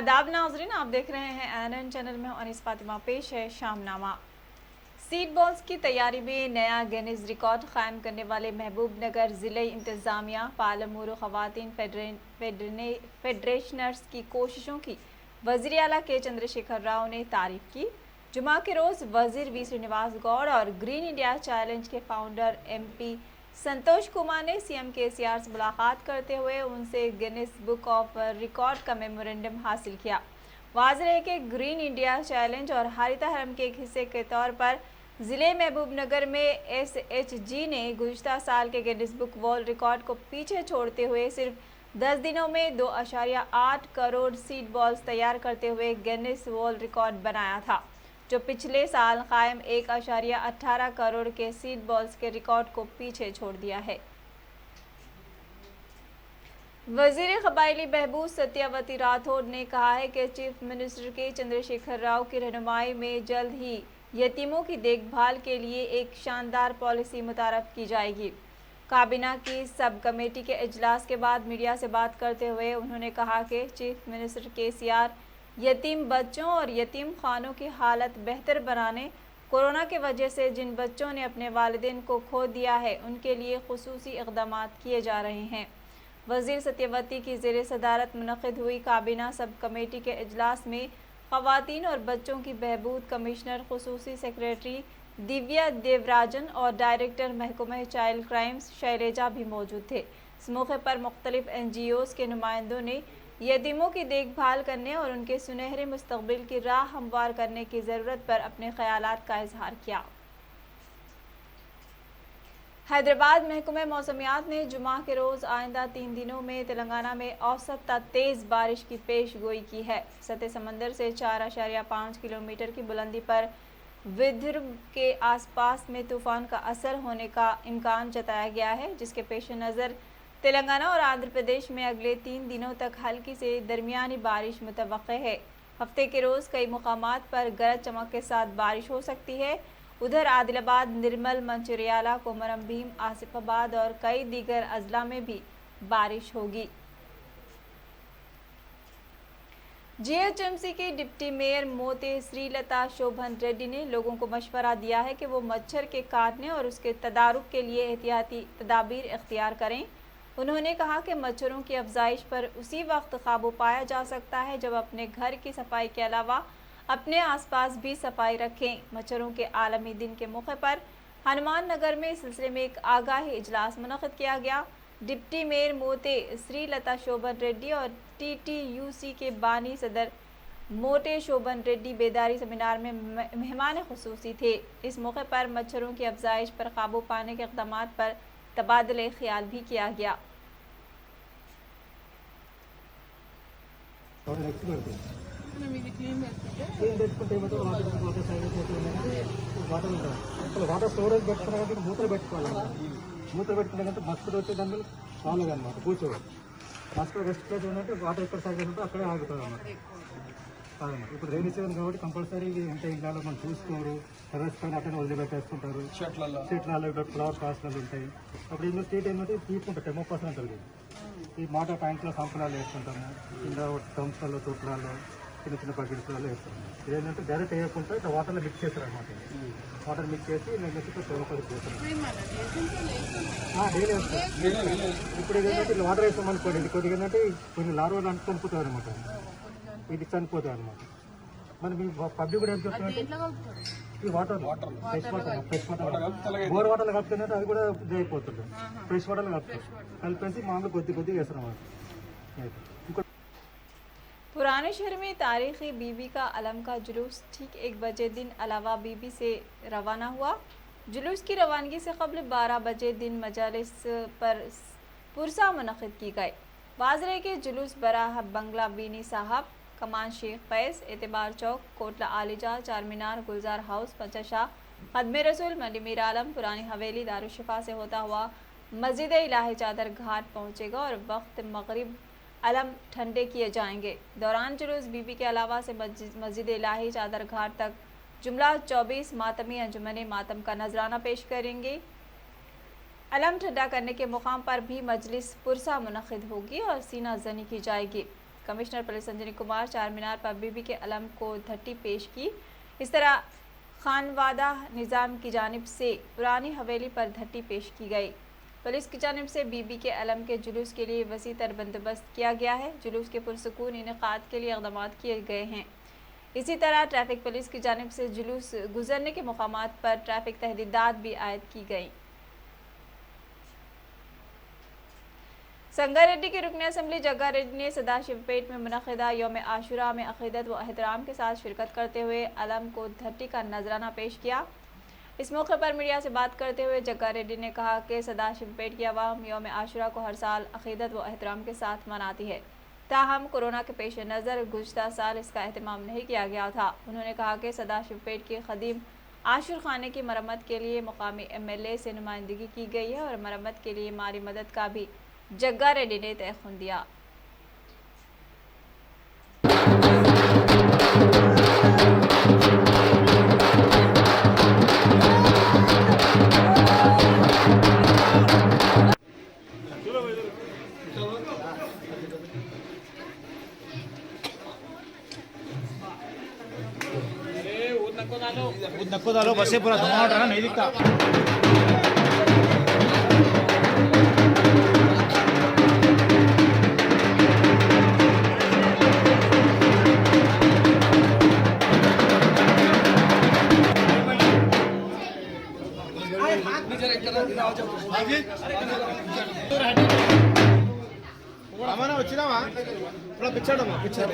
आदाब नाजरीन, आप देख रहे हैं एएनएन चैनल में अनीस फातिमा। पेश है शामनामा। सीड बॉल्स की तैयारी में नया गिनीज रिकॉर्ड कायम करने वाले महबूब नगर ज़िले इंतज़ामिया पालमूर ख़वातीन फेडरेशनर्स की कोशिशों की वज़ीर आला के चंद्रशेखर राव ने तारीफ की। जुमा के रोज़ वज़ीर वी श्रीनिवास गौड़ और ग्रीन इंडिया चैलेंज के फाउंडर MP संतोष कुमार ने CM KCR से मुलाकात करते हुए उनसे गिनीज बुक ऑफ रिकॉर्ड का मेमोरेंडम हासिल किया। वाज़ेह है कि ग्रीन इंडिया चैलेंज और हरिता हरम के एक हिस्से के तौर पर ज़िले महबूबनगर में SHG ने गुज़िश्ता साल के गिनीज बुक वर्ल्ड रिकॉर्ड को पीछे छोड़ते हुए सिर्फ 10 दिनों में 2.8 करोड़ सीड बॉल्स तैयार करते हुए गिनीज वर्ल्ड रिकॉर्ड बनाया था, जो पिछले साल कायम 1.18 करोड़ के सीड बॉल्स के रिकॉर्ड को पीछे छोड़ दिया है। वज़ीर क़बायली बहबूद सत्यावती राठौड़ ने कहा है कि चीफ मिनिस्टर के चंद्रशेखर राव की रहनुमाई में जल्द ही यतीमों की देखभाल के लिए एक शानदार पॉलिसी मुतारफ़ की जाएगी। काबीना की सब कमेटी के इजलास के बाद मीडिया से बात करते हुए उन्होंने कहा कि चीफ मिनिस्टर KCR यतीम बच्चों और यतीम खानों की हालत बेहतर बनाने, कोरोना की वजह से जिन बच्चों ने अपने वालिदैन को खो दिया है उनके लिए खुसूसी इक़दामात किए जा रहे हैं। वज़ीर सत्यावती की ज़ेर सदारत मुनक़िद हुई काबीना सब कमेटी के इजलास में ख़वातीन और बच्चों की बहबूद कमिश्नर खुसूसी सेक्रेटरी दिव्या देवराजन और डायरेक्टर महकमा चाइल्ड क्राइम्स शैलेजा भी मौजूद थे। इस मौके पर मुख्तलिफ NGOs के नुमाइंदों ने यतीमों की देखभाल करने और उनके सुनहरे मुस्तक़बिल की राह हमवार करने की ज़रूरत पर अपने ख़यालात का इजहार किया। हैदराबाद महकमा मौसमियात ने जुमा के रोज़ आइंदा 3 दिनों में तेलंगाना में औसत तेज़ बारिश की पेश गोई की है। सतह समंदर से 4.5 किलोमीटर की बुलंदी पर विदर्भ के आसपास में तूफ़ान का असर होने का इम्कान जताया गया है, जिसके पेश नज़र तेलंगाना और आंध्र प्रदेश में अगले 3 दिनों तक हल्की से दरमियानी बारिश मुतवक्के है। हफ्ते के रोज़ कई मुकामात पर गरज चमक के साथ बारिश हो सकती है। उधर आदिलाबाद, निर्मल, मंचिरियाला, कोमरम भीम, आसिफाबाद और कई दीगर अजला में भी बारिश होगी। GHMC की डिप्टी मेयर मोते श्रीलता शोभन रेड्डी ने लोगों को मशवरा दिया है कि वो मच्छर के काटने और उसके तदारुक के लिए एहतियाती तदाबीर इख्तियार करें। उन्होंने कहा कि मच्छरों की अफजाइश पर उसी वक्त काबू पाया जा सकता है जब अपने घर की सफाई के अलावा अपने आसपास भी सफाई रखें। मच्छरों के आलमी दिन के मौके पर हनुमान नगर में इस सिलसिले में एक आगाही इजलास मुनक़िद किया गया। डिप्टी मेयर मोते श्रीलता शोभन रेड्डी और TTUC के बानी सदर मोटे शोभन रेड्डी बेदारी सेमिनार में मेहमान खुसूसी थे। इस मौके पर मच्छरों की अफजाइश पर काबू पाने के इक़दाम पर तबादले ख्याल भी किया गया। వాటర్ స్టోరేజ్ పెట్టుకున్నాక మూతలు పెట్టుకోవాలి. మూతలు పెట్టుకున్నాకంటే మస్కిటో వచ్చే దాని మీద రాలేదు అనమాట, కూర్చోదు. మస్కిటో రెస్ట్ ప్లేస్ ఉన్నట్టు వాటర్ ఎక్కడ సైజ్ ఉంటే అక్కడే ఆగుతుంది అన్నమాట. కాదన్నమాట. ఇప్పుడు రైనీ సీజన్ కాబట్టి కంపల్సరీ ఇంత ఇళ్ళలో మనం చూసుకోరు, టెర్రస్ పైన అట్లనే వదిలిపెట్టేస్తుంటారు. చెట్లలో ఫ్లవర్ కాస్ట్లు ఉంటాయి. అప్పుడు ఇందులో స్టేట్ ఏంటంటే తీసుకుంటారు, టెమోపాస్ అంటారు. ఈ వాటర్ ట్యాంక్లో సంపులాలు వేసుకుంటాము, కింద టంప్స్లలో తూట్లలో చిన్న చిన్న బకెట్స్లలో వేస్తాము. ఇదేంటంటే డైరెక్ట్ వేయకుండా ఇట్లా వాటర్లో మిక్స్ చేస్తారు అనమాట. వాటర్ మిక్స్ చేసి నేను టెమోపాస్ చేస్తాను. డైలీ వేస్తాను. ఇప్పుడు ఏంటంటే ఇట్లా వాటర్ వేస్తామనుకోండి, ఇది కొద్దిగా ఏంటంటే కొన్ని లార్వాలు అంటూ చనిపోతాయి అనమాట. ఇది చనిపోతాయి అనమాట. మరి మీ పబ్లిక్ కూడా ఏం చెప్తారంటే ఈ వాటర్ ఫ్రెష్ వాటర్ బోర్ వాటర్లో కలుపుతుందంటే అది కూడా ఇది అయిపోతుంది. ఫ్రెష్ వాటర్లో కలుపుతారు, కలిపేసి మామూలు కొద్ది కొద్దిగా వేస్తారు అన్నమాట. पुराने शहर में तारीखी बीबी का अलम का जुलूस ठीक 1 बजे दिन अलावा बीबी से रवाना हुआ। जुलूस की रवानगी से कबल 12 बजे दिन मजालिस पर पुरसा मुनक़िद की गए। वाज़ेह के जुलूस बराह बंगला बीनी साहब, कमान शेख फैज़, एतबार चौक, कोटला आलिजा, चार मीनार, गुलजार हाउस, पंचाशाह, खदमे रसूल, मंडी मीर आलम, पुरानी हवेली, दारुशिफा से होता हुआ मस्जिद इलाही चादर घाट पहुँचेगा और वक्त मगरिब अलम ठंडे किए जाएंगे। दौरान जुलूस बीबी के अलावा से मस्जिद इलाही चादर घाट तक जुमला 24 मातमी अंजुमने मातम का नजराना पेश करेंगे। अलम ठंडा करने के मुकाम पर भी मजलिस पुरसा मुनक़िद होगी और सीना जनी की जाएगी। कमिश्नर पुलिस संजय कुमार चार मीनार पर बीबी के अलम को धट्टी पेश की। इस तरह खानवादा निज़ाम की जानिब से पुरानी हवेली पर धट्टी पेश की गई। पुलिस की जानिब से बीबी के अलम के जुलूस के लिए वसी तर बंदोबस्त किया गया है। जुलूस के पुरसुकून इनेकाद के लिए इक़दाम किए गए हैं। इसी तरह ट्रैफिक पुलिस की जानिब से जुलूस गुजरने के मकामात पर ट्रैफिक तहदीदात भी आयद की गई। संगारेड्डी के रुकन असम्बली जग्गा रेड्डी ने सदाशिवपेट में मुनक़िदा यौम आशुरा में अक़ीदत व एहतराम के साथ शिरकत करते हुए अलम को धट्टी का नजराना पेश किया। इस मौके पर मीडिया से बात करते हुए जग्गा रेड्डी ने कहा कि सदाशिवपेट की आवाम यौम आशुरा को हर साल अक़ीदत व एहतराम के साथ मनाती है। ताहम कोरोना के पेश नज़र गुज़श्ता साल इसका अहतमाम नहीं किया गया था। उन्होंने कहा कि सदाशिवपेट के क़दीम आशुर खाने की मरम्मत के लिए मुकामी MLA से नुमाइंदगी की गई है और मरम्मत के लिए माली मदद का भी जग्गा रेड्डी ने तयख़ुन दिया। नको झालो बसे पुरा धुआं उठ रहा नहीं दिखता। అమ్మనా వచ్చినావా ఇప్పుడు పిచ్చాడమ్మా పిచ్చాడు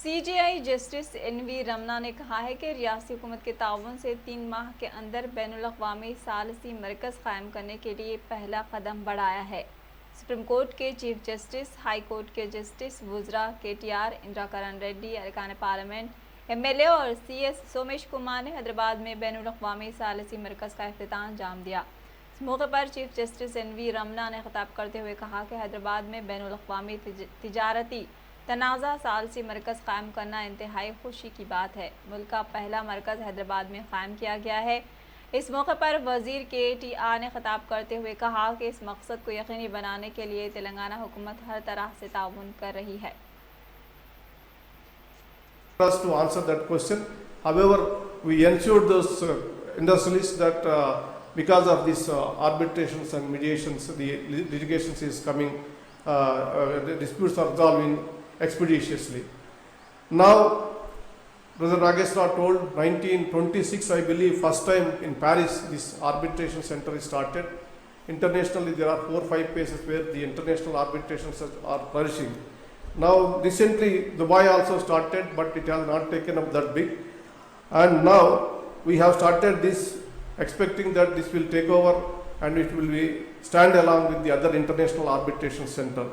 CJI जस्टिस NV रमना ने कहा है कि रियासती हुकूमत के ताउन से 3 माह के अंदर बैनुल-अक़वामी सालसी मरकज़ कायम करने के लिए पहला कदम बढ़ाया है। सुप्रीम कोर्ट के चीफ जस्टिस, हाई कोर्ट के जस्टिस, वुज़रा KTR, इंदिरा करण रेड्डी, अरकान पार्लियामेंट, MLA और CS सोमेश कुमार ने हैदराबाद में बैनुल-अक़वामी सालसी मरकज़ का इफ्तिताह अंजाम दिया। इस मौके पर चीफ जस्टिस NV रमना ने खिताब करते हुए कहा कि हैदराबाद में बैनुल-अक़वामी तिजारती तनाज़ा सालसी मरकज़ कायम करना इंतहाई खुशी की बात है। मुल्क का पहला मरकज़ हैदराबाद में कायम किया गया है। इस मौके पर वज़ीर KTR ने खिताब करते हुए कहा कि इस मकसद को यकीनी बनाने के लिए तेलंगाना हुकूमत हर तरह से ताउन कर रही है। To answer that question, however, we ensured those industrialists that because of these arbitrations and mediations, the litigations is coming, the disputes are resolving expeditiously. Now, Brother Nageswara told 1926, I believe, first time in Paris, this arbitration center is started. Internationally, there are 4 or 5 places where the international arbitrations are flourishing. Now, recently, Dubai also started, but it has not taken up that big. And now, we have started this, expecting that this will take over and it will be stand along with the other international arbitration center.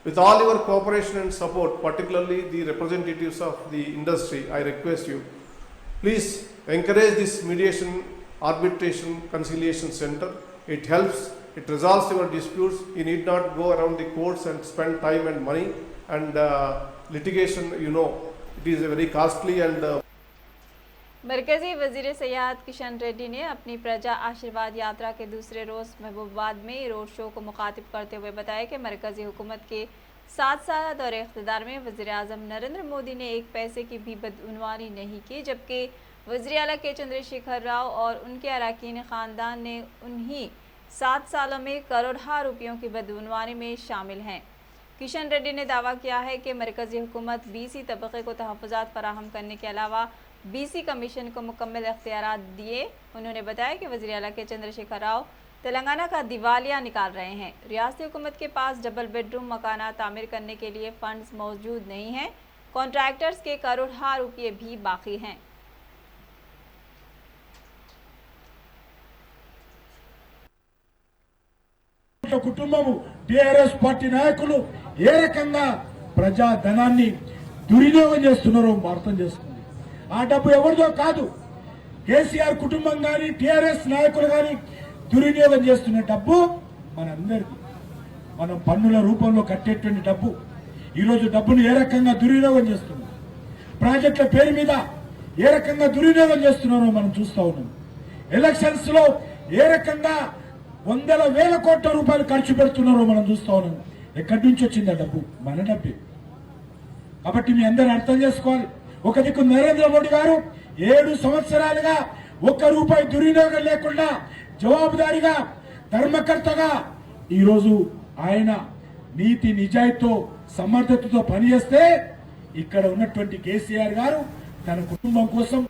With all your cooperation and support, particularly the representatives of the industry, I request you, please encourage this mediation, arbitration, conciliation center. It helps, it resolves your disputes. You need not go around the courts and spend time and money. And litigation, you know, it is a very costly and मरकज़ी वज़ीर सयाहत किशन रेड्डी ने अपनी प्रजा आशीर्वाद यात्रा के दूसरे रोज़ महबूबाबाद में रोड शो को मुखातिब करते हुए बताया कि मरकज़ी हुकूमत के 7 साल दौरे इक़्तिदार में वज़ीर आज़म नरेंद्र मोदी ने 1 पैसे की भी बदउनवानी नहीं की, जबकि वज़ीर आला के चंद्रशेखर राव और उनके अरकान ख़ानदान ने उन्हीं 7 सालों में करोड़ों रुपयों की बदगुमानी में शामिल हैं। किशन रेड्डी ने दावा किया है कि मरकज़ी हुकूमत बीसी तबक़े को तहफ़्फ़ुज़ात फराहम करने के अलावा बीसी कमीशन को मुकम्मल इख्तियारात दिए। उन्होंने बताया कि वज़ीर आला के चंद्रशेखर राव तेलंगाना का दिवालिया निकाल रहे हैं। रियासती हुकूमत के पास डबल बेडरूम मकाना तामीर करने के लिए फ़ंड्स मौजूद नहीं हैं। कॉन्ट्रैक्टर्स के करोड़ों रुपये भी बाकी हैं। కుటుంబము టిఆర్ఎస్ పార్టీ నాయకులు ఏ రకంగా ప్రజా ధనాన్ని దుర్వినియోగం చేస్తున్నారో అర్థం చేసుకుంది. ఆ డబ్బు ఎవరిదో కాదు, కేసీఆర్ కుటుంబం కానీ టిఆర్ఎస్ నాయకులు కానీ దుర్వినియోగం చేస్తున్న డబ్బు మనందరిది. మనం పన్నుల రూపంలో కట్టేటువంటి డబ్బు ఈరోజు డబ్బును ఏ రకంగా దుర్వినియోగం చేస్తున్నాం, ప్రాజెక్టుల పేరు మీద ఏ రకంగా దుర్వినియోగం చేస్తున్నారో మనం చూస్తా ఉన్నాం. ఎలక్షన్స్ లో ఏ రకంగా వందల వేల కోట్ల రూపాయలు ఖర్చు పెడుతున్నారో మనం చూస్తా ఉన్నాం. ఎక్కడి నుంచి వచ్చింది ఆ డబ్బు? మన డబ్బే. కాబట్టి మీ అందరూ అర్థం చేసుకోవాలి. ఒక దిక్కు నరేంద్ర మోడీ గారు 7 సంవత్సరాలుగా ఒక్క రూపాయి దుర్వినియోగం లేకుండా జవాబుదారీగా ధర్మకర్తగా ఈరోజు ఆయన నీతి నిజాయితీతో సమర్థతతో పనిచేస్తే ఇక్కడ ఉన్నటువంటి కేసీఆర్ గారు తన కుటుంబం కోసం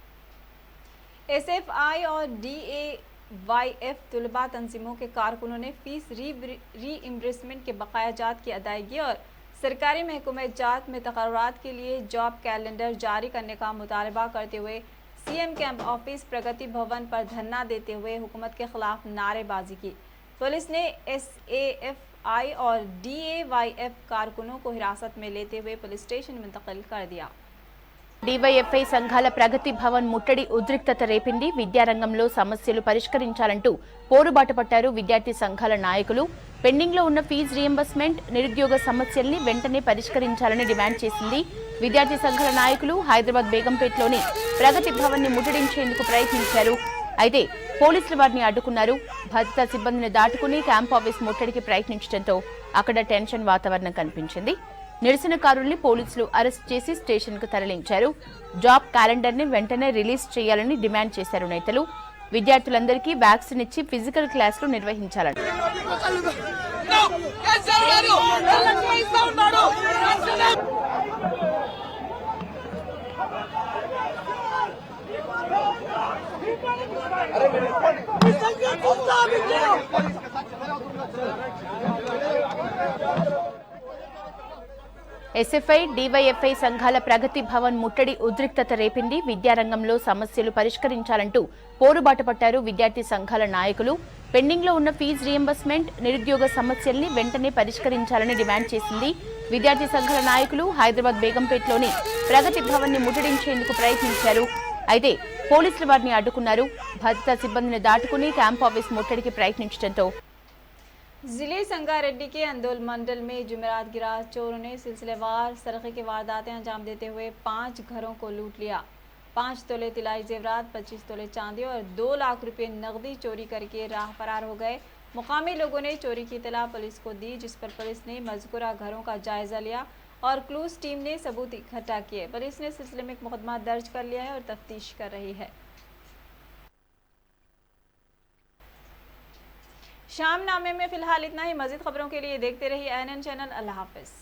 SFI और DAYF तुलबा तंजीमों के कारकुनों ने फीस रीइम्बर्समेंट के बकाया जात की अदायगी और सरकारी महकमे जात में तकर्रात के लिए जॉब कैलेंडर जारी करने का मुतालबा करते हुए CM कैंप ऑफिस प्रगति भवन पर धरना देते हुए हुकूमत के खिलाफ नारेबाजी की। पुलिस ने SAFI और DAYF कारकुनों को हिरासत में लेते हुए पुलिस स्टेशन मुंतकिल कर दिया। DYFI సంఘాల ప్రగతి భవన్ ముట్టడి ఉద్రిక్తత రేపింది. విద్యారంగంలో సమస్యలు పరిష్కరించాలంటూ పోరుబాట పట్టారు విద్యార్థి సంఘాల నాయకులు. పెండింగ్ లో ఉన్న ఫీజు రియంబర్స్మెంట్, నిరుద్యోగ సమస్యల్ని వెంటనే పరిష్కరించాలని డిమాండ్ చేసింది. విద్యార్థి సంఘాల నాయకులు హైదరాబాద్ బేగంపేటలోని ప్రగతి భవన్ ని ముట్టడించేందుకు ప్రయత్నించారు. అయితే పోలీసులు వారిని అడ్డుకున్నారు. భద్రతా సిబ్బందిని దాటుకుని క్యాంప్ ఆఫీస్ ముట్టడికి ప్రయత్నించడంతో అక్కడ టెన్షన్ వాతావరణం కనిపించింది. నిరసనకారుల్ని పోలీసులు అరెస్ట్ చేసి స్టేషన్ కు తరలించారు. జాబ్ క్యాలెండర్ ని వెంటనే రిలీజ్ చేయాలని డిమాండ్ చేశారు నేతలు. విద్యార్థులందరికీ వ్యాక్సిన్ ఇచ్చి ఫిజికల్ క్లాసులు నిర్వహించాలని SFI, DYFI సంఘాల ప్రగతి భవన్ ముట్టడి ఉద్రిక్తత రేపింది. విద్యారంగంలో సమస్యలు పరిష్కరించాలంటూ పోరుబాట పట్టారు విద్యార్థి సంఘాల నాయకులు. పెండింగ్ లో ఉన్న ఫీజు రియంబర్స్మెంట్, నిరుద్యోగ సమస్యల్ని వెంటనే పరిష్కరించాలని డిమాండ్ చేసింది. విద్యార్థి సంఘాల నాయకులు హైదరాబాద్ బేగంపేటలోని ప్రగతి భవన్ ని ముట్టడించేందుకు ప్రయత్నించారు. అయితే పోలీసులు వారిని అడ్డుకున్నారు. భద్రతా సిబ్బందిని దాటుకుని క్యాంప్ ఆఫీస్ ముట్టడికి ప్రయత్నించడంతో जिले संगारेड्डी के अंदोल मंडल में जुमेरात गिरा चोरों ने सिलसिलेवार सरक़े की वारदातें अंजाम देते हुए 5 घरों को लूट लिया। 5 तोले तिलाई जेवरात, 25 तोले चांदी और 2 लाख रुपए नकदी चोरी करके राह फरार हो गए। मुकामी लोगों ने चोरी की इत्तला पुलिस को दी, जिस पर पुलिस ने मज़कूरा घरों का जायजा लिया और क्लूज टीम ने सबूत इकट्ठा किए। पुलिस ने सिलसिले में एक मुकदमा दर्ज कर लिया है और तफ्तीश कर रही है। शाम नामे में फिलहाल इतना ही। मज़ीद खबरों के लिए देखते रहिए ANN चैनल। अल्लाह हाफ़िज़।